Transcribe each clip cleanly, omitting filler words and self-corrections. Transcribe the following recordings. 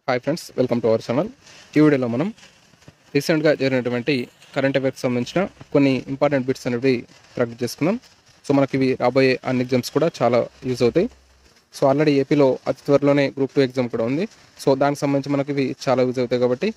Hi friends, welcome to our channel. ఈ వీడియోలో మనం రీసెంట్గా జరిగినటువంటి కరెంట్ అఫైర్స్కి సంబంధించిన కొన్ని ఇంపార్టెంట్ బిట్స్ అనేవి ప్రాక్టీస్ చేసుకుందాం. సో మనకి ఇవి రాబోయే అన్ని ఎగ్జామ్స్ కూడా చాలా యూజ్ అవుతాయి. సో ఆల్రెడీ ఏపీలో అతి త్వరలోనే గ్రూప్ 2 ఎగ్జామ్ కూడా ఉంది. సో దానికి సంబంధించి మనకి ఇవి చాలా యూజ్ అవుతాయి కాబట్టి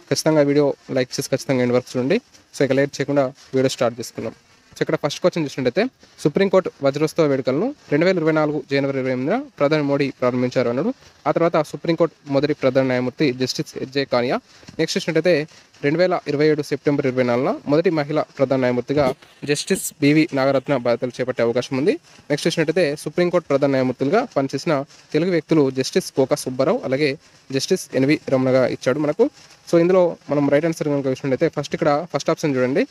ఖచ్చితంగా వీడియో లైక్ చేసి ఖచ్చితంగా ఎండ్ వరకు చూడండి. సో ఇక లేట్ చేయకుండా వీడియో స్టార్ట్ చేసుకుందాం. సో ఇక్కడ ఫస్ట్ క్వశ్చన్ చూసినట్టయితే, సుప్రీంకోర్టు వజ్రోత్సవ వేడుకలను 2024 జనవరి 28న ప్రధాని మోడీ ప్రారంభించారు అన్నాడు. ఆ తర్వాత సుప్రీంకోర్టు మొదటి ప్రధాన న్యాయమూర్తి జస్టిస్ ఎస్జే కానియా. నెక్స్ట్ చూసినట్టయితే 2027 సెప్టెంబర్ 24న మొదటి మహిళా ప్రధాన న్యాయమూర్తిగా జస్టిస్ బివి నాగరత్న బాధ్యతలు చేపట్టే అవకాశం ఉంది. నెక్స్ట్ చూసినట్టయితే సుప్రీంకోర్టు ప్రధాన న్యాయమూర్తులుగా పనిచేసిన తెలుగు వ్యక్తులు జస్టిస్ కోకా సుబ్బారావు అలాగే జస్టిస్ ఎన్వి రమణగా ఇచ్చాడు మనకు. సో ఇందులో మనం రైట్ ఆన్సర్ కనుక చూసినట్టయితే ఫస్ట్ ఆప్షన్ చూడండి,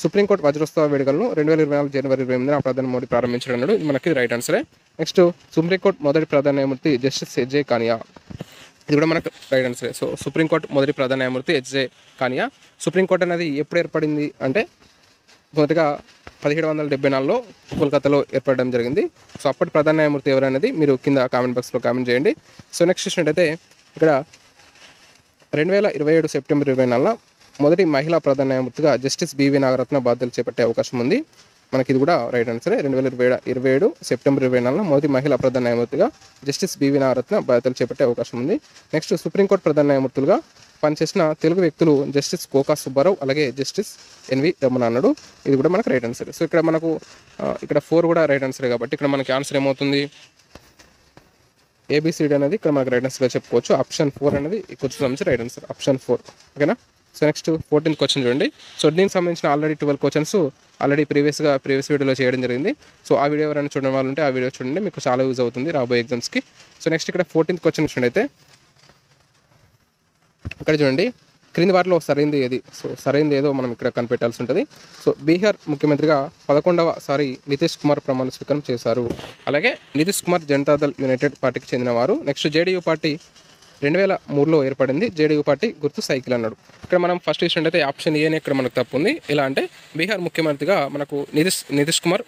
సుప్రీంకోర్టు వజ్రోత్సవ వేడుకలను 2024 జనవరి 28న ప్రధాని మోడీ ప్రారంభించాడు అన్నాడు. ఇది మనకి రైట్ ఆన్సరే. నెక్స్ట్ సుప్రీంకోర్టు మొదటి ప్రధాన న్యాయమూర్తి జస్టిస్ ఎస్జే కానియా. ఇది కూడా మనకు రైట్ ఆన్సరే. సో సుప్రీంకోర్టు మొదటి ప్రధాన న్యాయమూర్తి ఎస్జే కానియా. సుప్రీంకోర్టు అనేది ఎప్పుడు ఏర్పడింది అంటే మొదటిగా 1774లో కోల్కతాలో ఏర్పడడం జరిగింది. సో అప్పటి ప్రధాన న్యాయమూర్తి ఎవరనేది మీరు కింద కామెంట్ బాక్స్లో కామెంట్ చేయండి. సో నెక్స్ట్ చూసినట్టయితే ఇక్కడ 2027 సెప్టెంబర్ 24న మొదటి మహిళా ప్రధాన న్యాయమూర్తిగా జస్టిస్ బివి నాగరత్న బాధ్యతలు చేపట్టే అవకాశం ఉంది. మనకి ఇది కూడా రైట్ ఆన్సరే. 2027 సెప్టెంబర్ 24న మొదటి మహిళా ప్రధాన న్యాయమూర్తిగా జస్టిస్ బివి నాగరత్న బాధ్యతలు చేపట్టే అవకాశం ఉంది. నెక్స్ట్ సుప్రీంకోర్టు ప్రధాన న్యాయమూర్తులుగా పనిచేసిన తెలుగు వ్యక్తులు జస్టిస్ కోకా సుబ్బారావు అలాగే జస్టిస్ ఎన్వి రమణ అన్నాడు. ఇది కూడా మనకు రైట్ ఆన్సర్. సో ఇక్కడ మనకు ఇక్కడ 4 కూడా రైట్ ఆన్సరే కాబట్టి ఇక్కడ మనకి ఆన్సర్ ఏమవుతుంది, ఏబిసిడి అనేది ఇక్కడ మనకు రైట్ ఆన్సర్గా చెప్పుకోవచ్చు. ఆప్షన్ 4 అనేది కొంచెం సంబంధించి రైట్ ఆన్సర్ ఆప్షన్ 4. ఓకేనా. సో నెక్స్ట్ 14th క్వశ్చన్ చూడండి. సో దీనికి సంబంధించిన ఆల్రెడీ 12 క్వశ్చన్స్ ఆల్రెడీ ప్రీవియస్ వీడియోలో చేయడం జరిగింది. సో ఆ వీడియో ఎవరైనా చూడడం వాళ్ళు ఉంటే ఆ వీడియో చూడండి, మీకు చాలా యూజ్ అవుతుంది రాబోయే ఎగ్జామ్స్కి. సో నెక్స్ట్ ఇక్కడ 14th క్వశ్చన్ చూడండి. ఇక్కడ చూడండి, క్రింది వాటిలో సరైనది ఏది? సో సరైనది ఏదో మనం ఇక్కడ కనిపెట్టాల్సి ఉంటుంది. సో బీహార్ ముఖ్యమంత్రిగా 11వసారి నితీష్ కుమార్ ప్రమాణ స్వీకారం చేశారు. అలాగే నితీష్ కుమార్ జనతాదళ్ యునైటెడ్ పార్టీకి చెందినవారు. నెక్స్ట్ జేడీయూ పార్టీ 2003లో ఏర్పడింది. జేడీయూ పార్టీ గుర్తు సైకిల్ అన్నాడు. ఇక్కడ మనం ఫస్ట్ చూసినట్టయితే ఆప్షన్ ఏనే ఇక్కడ మనకు తప్పు ఉంది. ఎలా అంటే బీహార్ ముఖ్యమంత్రిగా మనకు నితీష్ కుమార్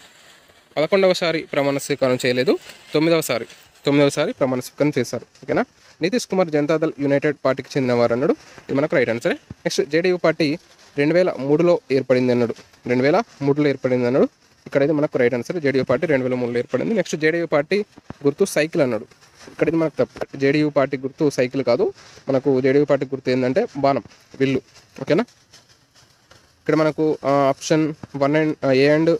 11వసారి ప్రమాణ స్వీకారం చేయలేదు, 9వసారి ప్రమాణ స్వీకారం చేశారు. ఓకేనా. నితీష్ కుమార్ జనతాదళ్ యునైటెడ్ పార్టీకి చెందినవారు అన్నాడు. ఇది మనకు రైట్ ఆన్సరే. నెక్స్ట్ జేడీయూ పార్టీ 2003లో ఏర్పడింది అన్నాడు. 2003లో ఏర్పడింది అన్నాడు. ఇక్కడైతే మనకు రైట్ ఆన్సర్. జేడీయూ పార్టీ 2003లో ఏర్పడింది. నెక్స్ట్ జేడీయూ పార్టీ గుర్తు సైకిల్ అన్నాడు. ఇక్కడైతే మనకు తప్పు. జేడీయూ పార్టీ గుర్తు సైకిల్ కాదు, మనకు జేడీయూ పార్టీ గుర్తు ఏంటంటే బాణం, విల్లు. ఓకేనా. ఇక్కడ మనకు option 1 and A and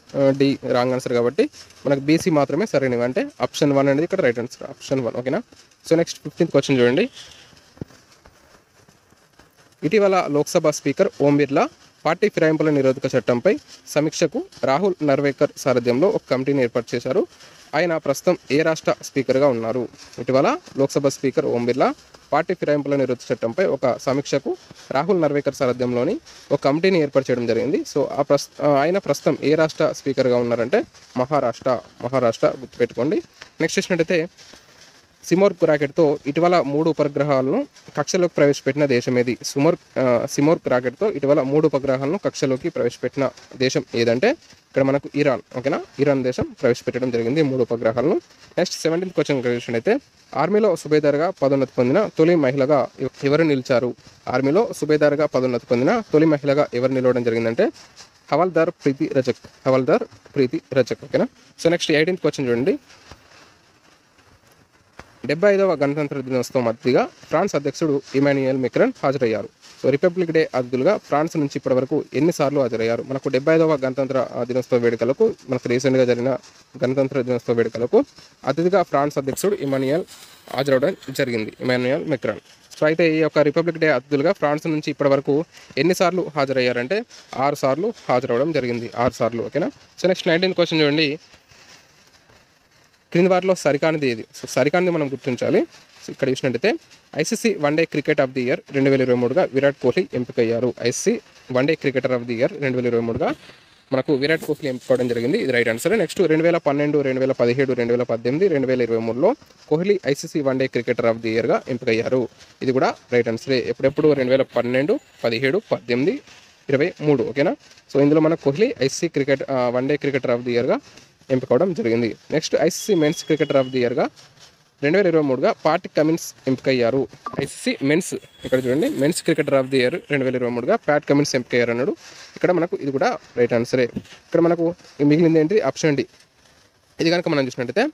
D wrong answer కాబట్టి మనకు బీసీ మాత్రమే సరైనవి. అంటే ఆప్షన్ 1 అనేది ఇక్కడ రైట్ ఆన్సర్, ఆప్షన్ 1. ఓకేనా. సో నెక్స్ట్ 15th క్వశ్చన్ చూడండి. ఇటీవల లోక్సభ స్పీకర్ ఓం బిర్లా పార్టీ ఫిరాయింపుల నిరోధక చట్టంపై సమీక్షకు రాహుల్ నర్వేకర్ సారథ్యంలో ఒక కమిటీని ఏర్పాటు చేశారు. ఆయన ప్రస్తుతం ఏ రాష్ట్ర స్పీకర్గా ఉన్నారు? ఇటీవల లోక్సభ స్పీకర్ ఓం బిర్లా పార్టీ ఫిరాయింపుల నిరోధక చట్టంపై ఒక సమీక్షకు రాహుల్ నర్వేకర్ సారథ్యంలోని ఒక కమిటీని ఏర్పాటు చేయడం జరిగింది. సో ఆయన ప్రస్తుతం ఏ రాష్ట్ర స్పీకర్గా ఉన్నారంటే మహారాష్ట్ర గుర్తుపెట్టుకోండి. నెక్స్ట్ చూసినట్టయితే సిమోర్గ్ రాకెట్తో ఇటీవల 3 ఉపగ్రహాలను కక్షలోకి ప్రవేశపెట్టిన దేశం ఏది? సిమోర్గ్ రాకెట్తో ఇటీవల 3 ఉపగ్రహాలను కక్షలోకి ప్రవేశపెట్టిన దేశం ఏదంటే ఇక్కడ మనకు ఇరాన్. ఓకేనా. ఇరాన్ దేశం ప్రవేశపెట్టడం జరిగింది 3 ఉపగ్రహాలను. నెక్స్ట్ 17th క్వశ్చన్ చూసినట్టయితే, ఆర్మీలో సుబేదార్గా పదోన్నతి పొందిన తొలి మహిళగా ఎవరు నిలిచారు? ఆర్మీలో సుబేదార్గా పదోన్నతి పొందిన తొలి మహిళగా ఎవరు నిలవడం జరిగిందంటే హవల్దార్ ప్రీతి రజక్. ఓకేనా. సో నెక్స్ట్ 18th క్వశ్చన్ చూడండి. 75వ గణతంత్ర దినోత్సవం అతిథిగా ఫ్రాన్స్ అధ్యక్షుడు ఇమాన్యుయల్ మెక్రాన్ హాజరయ్యారు. సో రిపబ్లిక్ డే అతిథులుగా ఫ్రాన్స్ నుంచి ఇప్పటివరకు ఎన్నిసార్లు హాజరయ్యారు? మనకు 75వ గణతంత్ర దినోత్సవ వేడుకలకు, మనకు రీసెంట్గా జరిగిన గణతంత్ర దినోత్సవ వేడుకలకు అతిథిగా ఫ్రాన్స్ అధ్యక్షుడు ఇమాన్యుయల్ హాజరవడం జరిగింది, ఇమాన్యుయల్ మెక్రాన్. సో అయితే ఈ యొక్క రిపబ్లిక్ డే అతిథులుగా ఫ్రాన్స్ నుంచి ఇప్పటివరకు ఎన్నిసార్లు హాజరయ్యారంటే 6 సార్లు హాజరవడం జరిగింది, 6 సార్లు. ఓకేనా. సో నెక్స్ట్ 19th క్వశ్చన్ చూడండి. క్రింది వాటిలో సరికానిది ఏది? సో సరికానిది మనం గుర్తించాలి. సో ఇక్కడ చూసినట్టయితే ICC one day cricket of the year 2023గా విరాట్ కోహ్లీ ఎంపికయ్యారు. ICC one day cricketer of the year 2023గా మనకు విరాట్ కోహ్లీ ఎంపికవడం జరిగింది. ఇది రైట్ ఆన్సర్. నెక్స్ట్ 2012, 2017, 2018, 2023లో Kohli ICC one day cricketer of the ఇయర్గా ఎంపికయ్యారు. ఇది కూడా రైట్ ఆన్సరే. ఎప్పుడెప్పుడు 2012, 17, 18, 23. ఓకేనా. సో ఇందులో మన Kohli ICC one day cricketer of the ఇయర్గా ఎంపికవడం జరిగింది. Next ICC men's cricketer of the ఇయర్గా 2023గా పాట్ కమిన్స్ ఎంపికయ్యారు. ఐసీసీ మెన్స్ ఇక్కడ చూడండి men's cricketer of the year 2023గా ప్యాట్ కమిన్స్ ఎంపికయ్యారు అన్నాడు. ఇక్కడ మనకు ఇది కూడా రైట్ ఆన్సరే. ఇక్కడ మనకు మిగిలింది ఏంటి ఆప్షన్ డి. ఇది కనుక మనం చూసినట్టయితే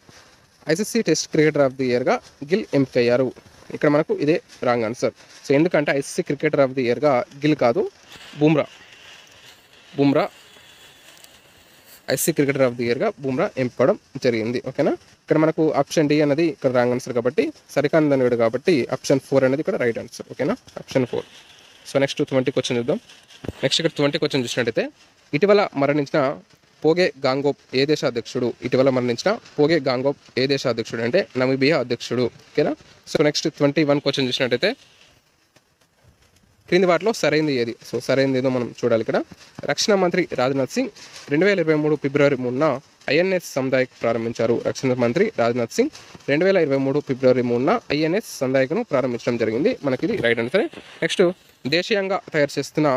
ICC test cricketer of the ఇయర్గా గిల్ ఎంపికయ్యారు. ఇక్కడ మనకు ఇదే రాంగ్ ఆన్సర్. సో ఎందుకంటే ఐసీసీ క్రికెటర్ ఆఫ్ ది ఇయర్గా గిల్ కాదు Bumrah ICC cricketer of the ఇయర్గా బుమ్రా ఎంపుకోవడం జరిగింది. ఓకేనా. ఇక్కడ మనకు ఆప్షన్ డి అనేది ఇక్కడ రాంగ్ ఆన్సర్ కాబట్టి సరికానిదనివాడు కాబట్టి ఆప్షన్ 4 అనేది ఇక్కడ రైట్ ఆన్సర్. ఓకేనా, ఆప్షన్ 4. సో నెక్స్ట్ 20 క్వశ్చన్ చూద్దాం. నెక్స్ట్ ఇక్కడ 20 క్వశ్చన్ చూసినట్టయితే ఇటీవల మరణించిన పోగే గాంగోప్ ఏ దేశ అధ్యక్షుడు? ఇటీవల మరణించిన పోగే గాంగోప్ ఏ దేశ అధ్యక్షుడు అంటే నమీబియా అధ్యక్షుడు. ఓకేనా. సో నెక్స్ట్ 21 క్వశ్చన్ చూసినట్టయితే క్రింది వాటిలో సరైనది ఏది? సో సరైనది ఏదో మనం చూడాలి. ఇక్కడ రక్షణ మంత్రి రాజ్నాథ్ సింగ్ 2023 ఫిబ్రవరి 3న ఐఎన్ఎస్ సందాయక్ ప్రారంభించారు. రక్షణ మంత్రి రాజ్నాథ్ సింగ్ 2023 ఫిబ్రవరి 3న ఐఎన్ఎస్ సందాయక్ను ప్రారంభించడం జరిగింది. మనకి ఇది రైట్ ఆన్సర్. నెక్స్ట్ దేశీయంగా తయారు చేస్తున్న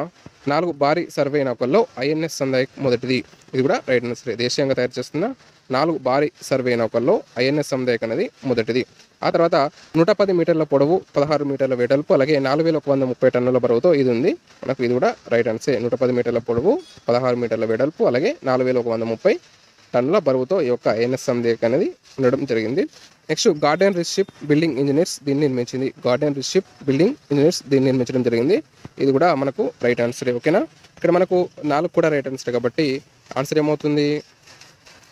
4 భారీ సర్వే నౌకల్లో ఐఎన్ఎస్ సందాయక్ మొదటిది. ఇది కూడా రైట్ ఆన్సర్. దేశీయంగా తయారు చేస్తున్న 4 భారీ సర్వే నౌకల్లో ఐఎన్ఎస్ సందాయక్ అనేది మొదటిది. ఆ తర్వాత 110 మీటర్ల పొడవు, 16 మీటర్ల వెడల్పు, అలాగే 4130 టన్నుల బరువుతో ఇది ఉంది. మనకు ఇది కూడా రైట్ ఆన్సర్. 110 మీటర్ల పొడవు, 16 మీటర్ల వెడల్పు, అలాగే 4130 టన్నుల బరువుతో ఈ యొక్క ఐఎన్ఎస్ సందాయక్ అనేది ఉండడం జరిగింది. Next garden reach ship building engineers దీన్ని నిర్మించింది. Garden reach ship building engineers దీన్ని నిర్మించడం జరిగింది. ఇది కూడా మనకు రైట్ ఆన్సరే. ఓకేనా. ఇక్కడ మనకు 4 కూడా రైట్ ఆన్సర్ కాబట్టి ఆన్సర్ ఏమవుతుంది?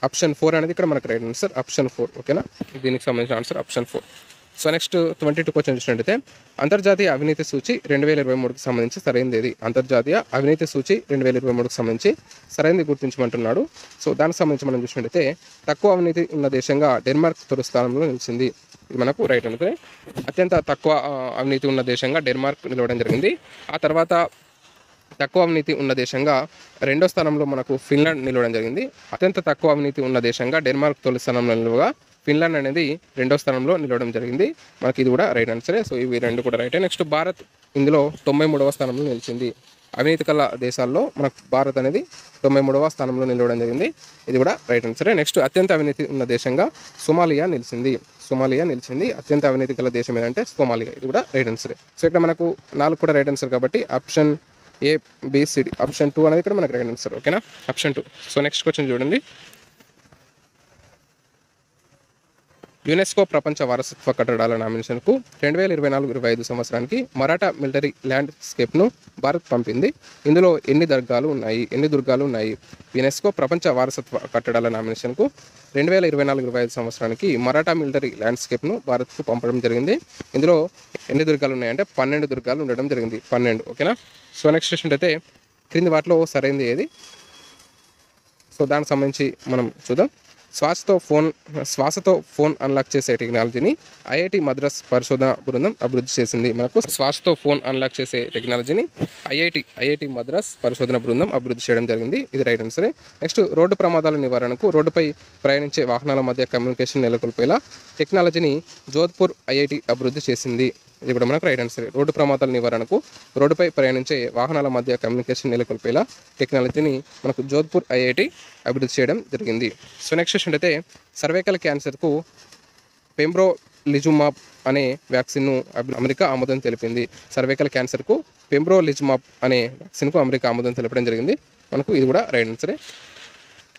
ఆప్షన్ 4 అనేది ఇక్కడ మనకు రైట్ ఆన్సర్. ఆప్షన్ 4. ఓకేనా, దీనికి సంబంధించిన answer option 4. So next 22 question చూసినట్టయితే అంతర్జాతీయ అవినీతి సూచి 2023కి సంబంధించి సరైనది ఏది? అంతర్జాతీయ అవినీతి సూచి 2023కి సంబంధించి సరైనది గుర్తించమంటున్నాడు. సో దానికి సంబంధించి మనం చూసినట్టయితే తక్కువ అవినీతి ఉన్న దేశంగా డెన్మార్క్ తొలి స్థానంలో నిలిచింది. ఇది మనకు రైట్ ఆన్సర్. అత్యంత తక్కువ అవినీతి ఉన్న దేశంగా డెన్మార్క్ నిలవడం జరిగింది. ఆ తర్వాత తక్కువ అవినీతి ఉన్న దేశంగా 2వ స్థానంలో మనకు ఫిన్లాండ్ నిలవడం జరిగింది. అత్యంత తక్కువ అవినీతి ఉన్న దేశంగా డెన్మార్క్ తొలి స్థానంలో నిలవగా ఫిన్లాండ్ అనేది 2వ స్థానంలో నిలవడం జరిగింది. మనకి ఇది కూడా రైట్ ఆన్సరే. సో ఇవి రెండు కూడా రైటే. నెక్స్ట్ భారత్ ఇందులో 93వ స్థానంలో నిలిచింది. అవినీతి కల దేశాల్లో మనకు భారత్ అనేది 93వ స్థానంలో నిలవడం జరిగింది. ఇది కూడా రైట్ ఆన్సరే. నెక్స్ట్ అత్యంత అవినీతి ఉన్న దేశంగా సోమాలియా నిలిచింది. అత్యంత అవినీతి గల దేశం ఏదంటే సోమాలియా. ఇది కూడా రైట్ ఆన్సరే. సో ఇక్కడ మనకు 4 కూడా రైట్ ఆన్సర్ కాబట్టి ఆప్షన్ ABCD ఆప్షన్ 2 అనేది ఇక్కడ మనకు రైట్ ఆన్సర్. ఓకేనా, ఆప్షన్ 2. సో నెక్స్ట్ క్వశ్చన్ చూడండి. యునెస్కో ప్రపంచ వారసత్వ కట్టడాల నామినేషన్కు 2024-25 సంవత్సరానికి మరాఠా మిలిటరీ ల్యాండ్స్కేప్ను భారత్ పంపింది. ఇందులో ఎన్ని దుర్గాలు ఉన్నాయి? యునెస్కో ప్రపంచ వారసత్వ కట్టడాల నామినేషన్కు 2024-25 సంవత్సరానికి మరాఠా మిలిటరీ ల్యాండ్స్కేప్ను భారత్కు పంపడం జరిగింది. ఇందులో ఎన్ని దుర్గాలు ఉన్నాయంటే 12 దుర్గాలు ఉండడం జరిగింది. 12. ఓకేనా. సో నెక్స్ట్ క్వశ్చన్ అయితే క్రింది వాటిలో సరైనది ఏది? సో దానికి సంబంధించి మనం చూద్దాం. శ్వాసతో ఫోన్ అన్లాక్ చేసే టెక్నాలజీని ఐఐటి మద్రాస్ పరిశోధన బృందం అభివృద్ధి చేసింది. మనకు శ్వాసతో ఫోన్ అన్లాక్ చేసే టెక్నాలజీని ఐఐటి మద్రాస్ పరిశోధన బృందం అభివృద్ధి చేయడం జరిగింది. ఇది రైట్ ఆన్సరే. నెక్స్ట్ రోడ్డు ప్రమాదాల నివారణకు రోడ్డుపై ప్రయాణించే వాహనాల మధ్య కమ్యూనికేషన్ నెలకొల్పేలా టెక్నాలజీని జోధ్పూర్ ఐఐటి అభివృద్ధి చేసింది. ఇది కూడా మనకు రైట్ ఆన్సర్. రోడ్డు ప్రమాదాల నివారణకు రోడ్డుపై ప్రయాణించే వాహనాల మధ్య కమ్యూనికేషన్ నెలకొల్పేలా టెక్నాలజీని మనకు జోధ్పూర్ ఐఐటి అభివృద్ధి చేయడం జరిగింది. సో నెక్స్ట్ క్వశ్చన్ అయితే సర్వైకల్ క్యాన్సర్కు పెంబ్రోలిజుమాబ్ అనే వ్యాక్సిన్ను అమెరికా ఆమోదం తెలిపింది. సర్వైకల్ క్యాన్సర్కు పెంబ్రోలిజుమాబ్ అనే వ్యాక్సిన్కు అమెరికా ఆమోదం తెలపడం జరిగింది. మనకు ఇది కూడా రైట్ ఆన్సరే.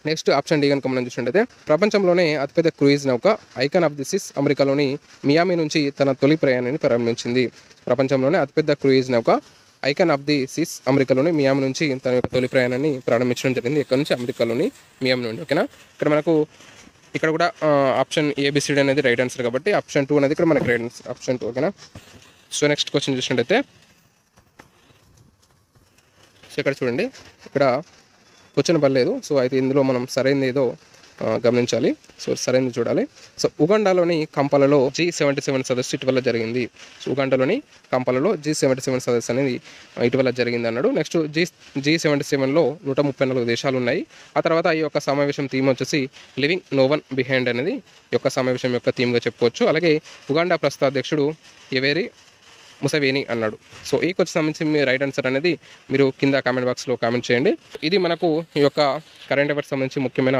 నెక్స్ట్ ఆప్షన్ డి కనుక మనం చూసినట్టయితే ప్రపంచంలోనే అతిపెద్ద క్రూయిజ్ నౌక ఐకాన్ ఆఫ్ ది సీస్ అమెరికాలోని మియామి నుంచి తన తొలి ప్రయాణాన్ని ప్రారంభించింది. ప్రపంచంలోనే అతిపెద్ద క్రూయిజ్ నౌక ఐకాన్ ఆఫ్ ది సీస్ అమెరికాలోని మియామి నుంచి తన యొక్క తొలి ప్రయాణాన్ని ప్రారంభించడం జరిగింది. ఇక్కడ నుంచి అమెరికాలోని మియామి నుండి. ఓకేనా. ఇక్కడ మనకు ఇక్కడ కూడా ఆప్షన్ ABCD అనేది రైట్ ఆన్సర్ కాబట్టి ఆప్షన్ 2 అనేది ఇక్కడ మనకి రైట్ ఆన్సర్. ఆప్షన్ 2. ఓకేనా. సో నెక్స్ట్ క్వశ్చన్ చూసినట్టయితే సో ఇక్కడ చూడండి, ఇక్కడ క్వశ్చన్ పర్లేదు. సో అయితే ఇందులో మనం సరైనది ఏదో గమనించాలి. సో సరైనది చూడాలి. సో ఉగాండాలోని కంపాలలో G77 సదస్సు ఇటీవల జరిగింది. సో ఉగాండాలోని కంపాలలో G77 సదస్సు అనేది ఇటీవల జరిగింది అన్నాడు. నెక్స్ట్ G77లో 134 దేశాలు ఉన్నాయి. ఆ తర్వాత ఈ యొక్క సమావేశం థీమ్ వచ్చేసి లివింగ్ నో వన్ బిహైండ్ అనేది ఈ యొక్క సమావేశం యొక్క థీమ్గా చెప్పుకోవచ్చు. అలాగే ఉగాండా ప్రస్తుత అధ్యక్షుడు యవేరి ముసవేని అన్నాడు. సో ఈ క్వశ్చన్ సంబంధించి మీ రైట్ ఆన్సర్ అనేది మీరు కింద కామెంట్ బాక్స్లో కామెంట్ చేయండి. ఇది మనకు ఈ యొక్క కరెంట్ అఫైర్స్ సంబంధించి ముఖ్యమైన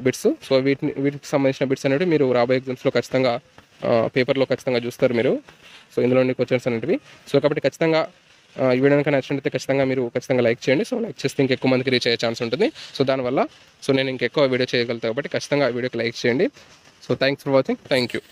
బిట్స్. సో వీటికి సంబంధించిన బిట్స్ అనేవి మీరు రాబోయే ఎగ్జామ్స్లో ఖచ్చితంగా పేపర్లో ఖచ్చితంగా చూస్తారు మీరు. సో ఇందులోని క్వశ్చన్స్ అనేటివి. సో కాబట్టి ఖచ్చితంగా ఈ వీడియో కనుక నచ్చినట్లయితే ఖచ్చితంగా మీరు ఖచ్చితంగా లైక్ చేయండి. సో లైక్ చేస్తే ఇంకెక్కువ మందికి రీచ్ అయ్యే ఛాన్స్ ఉంటుంది. సో దానివల్ల నేను ఇంకెక్కువ వీడియో చేయగలుగుతాను కాబట్టి ఖచ్చితంగా వీడియోకి లైక్ చేయండి. So thanks for watching. Thank you.